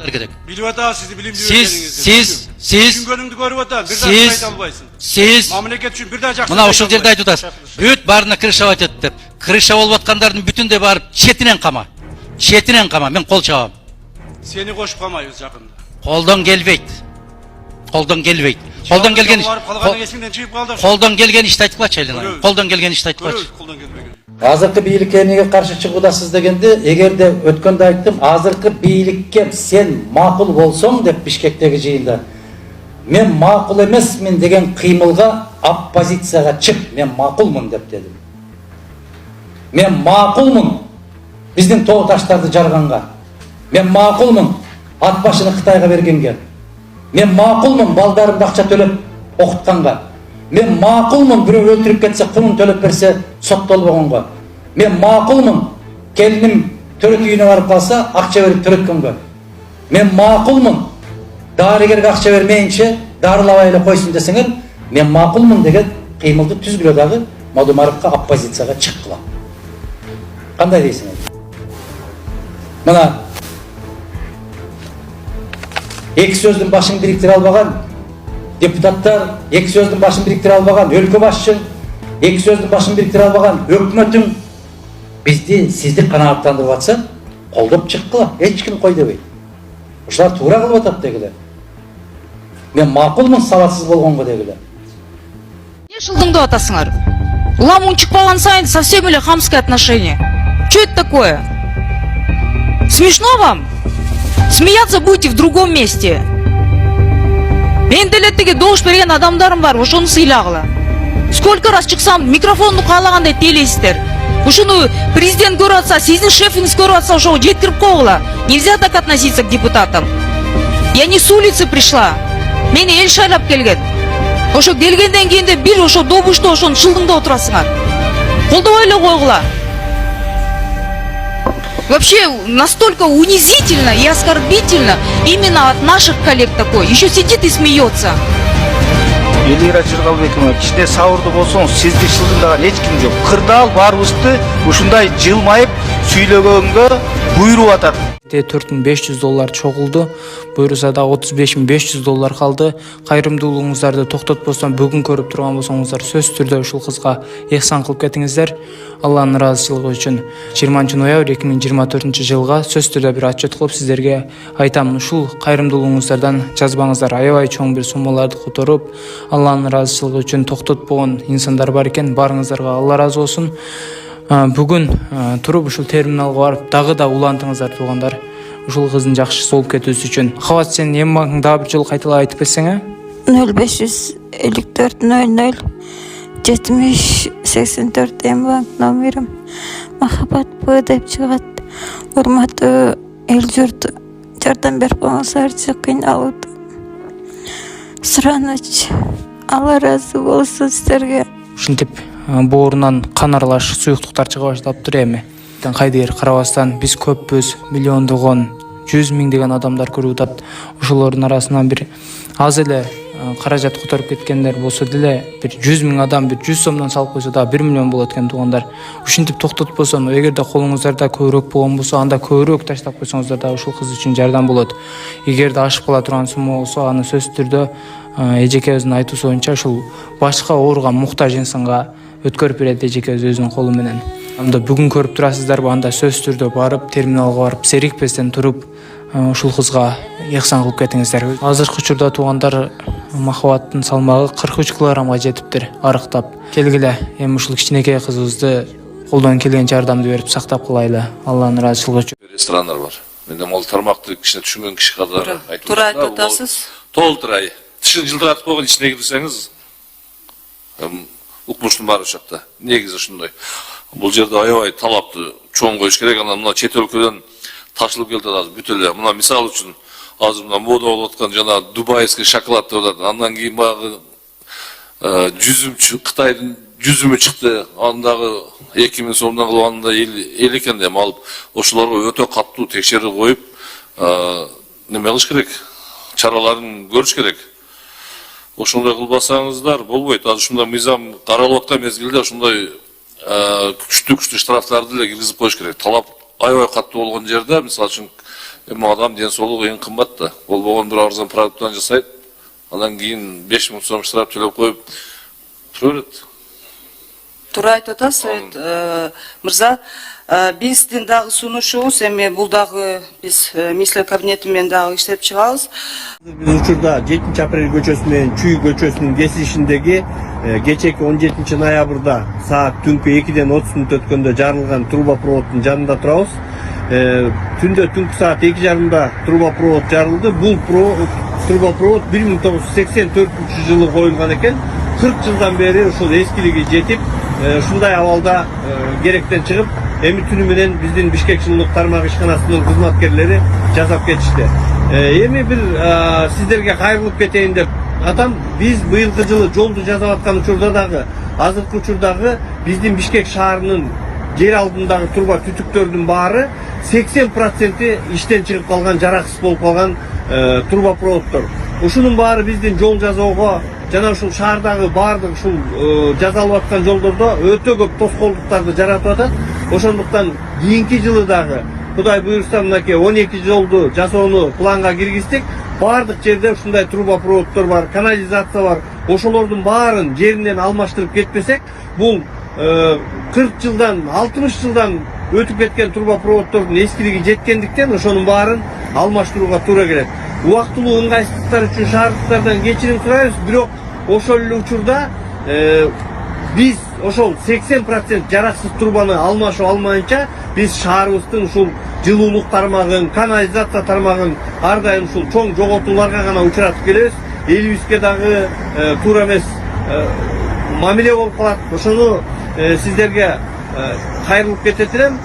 керек. Биліп ата сізді білім Сіз көріп ата, бірден айта албайсың. Сіз Мамлекет үшін бірден жақсы. мына ошол жерде айтып атасыз. Бүт барына крыша батат деп. Крыша болуп аткандардын бүтүндө барып четинен кама. Четинен кама. Мен кол чабам. Сені қошып қалмайбыз жақында. Колдон келбейт. Колдон келбейт. Колдон келген ишти айтып калчы Айлан. Колдон келген ишти айтып калчы. Азыркы бийликке эмнеге каршы чыгуудасыз дегенде, эгерде өткөндө айттым, азыркы бийликке сен макул болсоң деп Бишкектеги жыйында, мен макул эмесмин деген кыймылга оппозицияга чык, мен макулмун деп дедим. Мен макулмун биздин тоо таштарды жарганга. Мен макулмун ат башыны Кытайга бергенге. Мен макулмун балдарымды акча төлөп окутканга. Мен макулмун бирөө өлтүрүп кетсе кунун төлөп берсе соттолбогонго. Мен макулмун келиним төрөт үйүнө барып калса акча берип төрөткөнгө. Мен макулмун дарыгерге акча бермейинче дарылабай эле койсун десеңер, мен макулмун деген кыймылды түзгүлө дагы Мадумаровго оппозицияга чыккыла. Кандай дейсиңер? Мына эки сөздүн башын бириктире албаган депутаттар, эки сөздүн башын бириктире албаган өлкө башчы, эки сөздүн башын бириктире албаган өкмөтүң бизди, сизди канааттандырып атса, колдоп чыккыла, эч ким кой дебейт. Ушулар туура кылып атат дегиле. Мен макулмун сабатсыз болгонго дегиле. Не шылдыңды атасыңар? Ламун чыкпаган сайын совсем эле хамское отношение. Что это такое? Смешно вам? Смеяться будете в другом месте. Мен делеттеге добуш берген адамдарым бар, ошону сыйлагыла. Сколько раз чыксам, микрофонду каалагандай тейлейсиздер. Ушуну президент көрүп атса, сиздин шефиңиз көрүп атса, ошого жеткирип койгула. Нельзя так относиться к депутатам. Я не с улицы пришла. Мени эл шайлап келген. Ошо келгенден кийин де бир ошо добушта ошону шылдыңда отурасыңар. Колдобой эле койгула. Вообще настолько унизительно и оскорбительно именно от наших коллег такой. Еще сидит и смеется. Элира Жыргалбекова, кичине сабырдуу болсоңуз, сизди шылдыңдаган эч ким жок. Кырдаал баарыбызды ушундай жылмайып сүйлөгөнгө буйруп атат. $4500 чогулду. Буйруса да $35500 калды. Кайрымдуулугуңуздарды токтотпостон бүгүн көрүп турган болсоңуздар, сөз түрдө ушул кызга ыхсан кылып кетиңиздер. Алланын ыраазычылыгы үчүн 20-ноябрь 2024 жылга сөз түрдө бир отчет кылып сиздерге айтам. Ушул кайрымдуулугуңуздардан жазбаңыздар. Аябай чоң бир суммаларды которуп, Алланын ыраазычылыгы үчүн токтотпогон инсандар бар экен. Барыңыздарга Алла ыраазы болсун. Бүгүн туруп ушул терминалга барып дагы да улантыңыздар туугандар. Ушул кыздын жакшы болуп кетүүсү үчүн. Кабат сен эми багың дагы бир жолу кайталап айтып берсең, 0554 00 70 84 эмбанк номерим. Махаббат Б деп чыгат. Урматтуу эл журт, жардам берип коңуздарчы, кыйналууда. Сураныч, Алла ыраазы болсун сиздерге. Ушинтип боорунан кан аралаш суюктуктар чыга баштаптыр эми. Кайдыр карабастан биз көппүз, миллиондогон, 100 миңдеген адамдар көрүп атат. Ошолордун арасынан бир аз эле каражат которуп кеткендер болсо деле, бир 100 миң адам бир 100 сомдон салып койсо да 1 миллион болот экен туугандар. Ушинтип токтотпосом, эгерде колуңуздарда көбүрөөк болгон болсо, анда көбүрөөк таштап койсоңуздар да ушул кыз үчүн жардам болот. Эгерде ашып кала турган сумма болсо, аны сөз түрдө эжекебиздин айтуусу боюнча ушул башка ооруган муктаж инсанга өткөрүп берет эжекебиз өзүнүн колу менен. Анда бүгүн көрүп турасыздарбы, анда сөз түрдө барып, терминалга барып, серикпестен туруп, ушул кызга ыхсан кылып кетиңиздер. Азыркы учурда туугандар, махабаттын салмагы 43 килограммга жетиптир, арыктап. Келгиле, эми ушул кичинекей кызыбызды колдон келген жардамды берип сактап калайлы. Алланын ыраазычылыгы үчүн. Ресторандар бар. Менде могул тармакты кичине түшүнгөн киши катары айтып Туура айтып атасыз. Толтурай. Тишин жылтыратып койгон ичине кирсеңиз, укмуштун баары ушакта. Негизи ушундай. Бул жерде аябай талапты чоң коюш керек. Анан мына чет өлкөдөн ташылып келди азыр бүт эле. Мына мисал үчүн азыр мына мода болуп аткан жана дубайский шоколад деп атат. Андан кийин багы жүзүм Кытайдын жүзүмү чыкты. Андагы 2000 сомдон кылганда эл экен деп алып, ошолорго өтө каттуу текшерип коюп, неме кылыш керек? Чараларын көрүш керек. Ошондой кылбасаңыздар болбойт. Азыр ушундай мыйзам каралып аткан мезгилде ушундай күчтүү штрафтарды эле киргизип коюш керек. Талап аябай каттуу болгон жерде, мисалы үчүн Эми адам ден соолугу эң кымбат да. Болбогон бир арзан продукттан жасайт. Андан кийин 5000 сом штраф төлөп коюп тура берет. Туура айтып атасыз, мырза. Биздин дагы сунушубуз, эми бул дагы биз министрлер кабинети менен дагы иштеп чыгабыз. Biz учурда 7 апрель көчөсү менен Чүй көчөсүнүн кесилишиндеги кечеки 17 ноябрда саат түнкү 2-ден 30 мүнөт өткөндө жарылган трубопроводдун жанында турабыз. Түндө түнкү саат 2:30 трубопровод жарылды. Бул трубопровод 1984-жылы коюлган экен. 40 жылдан бери ушул эскилиги жетип, ушундай абалда керектен чыгып, эми түнү менен биздин Бишкек жылуулук тармак ишканасынын кызматкерлери жасап кетишти. Эми бир сиздерге кайрылып кетейин деп атам, биз быйылкы жылы жолду жасап аткан учурда дагы, азыркы учурдагы биздин Бишкек шаарынын жер алдындагы труба түтүктөрдүн баары 80% иштен чыгып калган, жараксыз болуп калган трубопроводдор. Ушунун баары биздин жол жасоого жана ушул шаардагы баардык ушул жасалып аткан жолдордо өтө көп тоскоолдуктарды жаратып атат. Ошондуктан кийинки жылы дагы Кудай буйрса мынакей 12 жолду жасоону планга киргиздик. Баардык жерде ушундай трубопроводдор бар, канализация бар. Ошолордун баарын жеринен алмаштырып кетпесек, бул 40 жылдан, 60 жылдан өтүп кеткен трубопроводдордун эскилиги жеткендиктен ошонун баарын алмаштырууга туура келет. Убактылуу ыңгайсыздыктар үчүн шаардыктардан кечирим сурайбыз, бирок ошол эле учурда биз ошол 80% жараксыз трубаны алмашып алмайынча биз шаарыбыздын ушул жылуулук тармагын, канализация тармагын ар дайым ушул чоң жоготууларга гана учуратып келебиз. Элибизге дагы туура эмес мамиле болуп калат. Ошону сиздерге кайрылып кетет элем.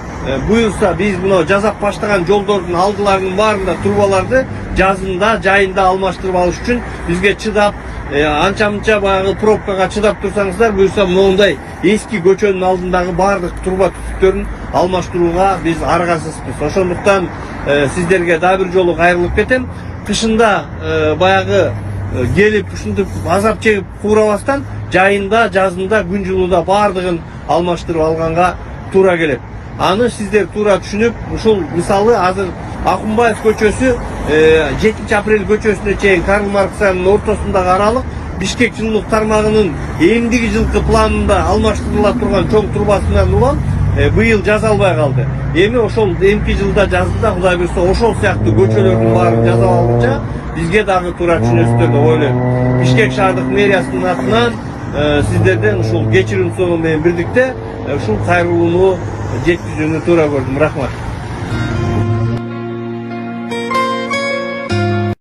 Буюрса биз мына жасап баштаган жолдордун алдыларынын баарында трубаларды жазында, жайында алмаштырып алыш үчүн бизге чыдап, анча-мынча баягы пробкага чыдап турсаңыздар, буюрса моундай эски көчөнүн алдындагы баардык труба түтүктөрүн алмаштырууга биз аргасызбыз. Ошондуктан сиздерге дагы бир жолу кайрылып кетем. Кышында баягы келип ушинтип азап чегип куурабастан жайында, жазында, күн жылууда баардыгын алмаштырып алганга туура келет. Аны сиздер туура түшүнүп, ушул мисалы азыр Акунбаев көчөсү 7 апрель көчөсүнө чейин Карл Маркс айылынын ортосундагы аралык Бишкек жылуулук тармагынын эмдиги жылкы планында алмаштырыла турган чоң трубасынан улам быйыл жасалбай калды. Эми ошол эмки жылда жазында Кудай буйрса ошол сыяктуу көчөлөрдүн баарын жасап алгыча бизге дагы туура түшүнөсүздөр деп ойлойм. Бишкек шаардык мэриясынын атынан сиздерден ушул кечирим суроо менен бирдикте ушул кайрылууну жеткизүүнү туура көрдүм. Рахмат.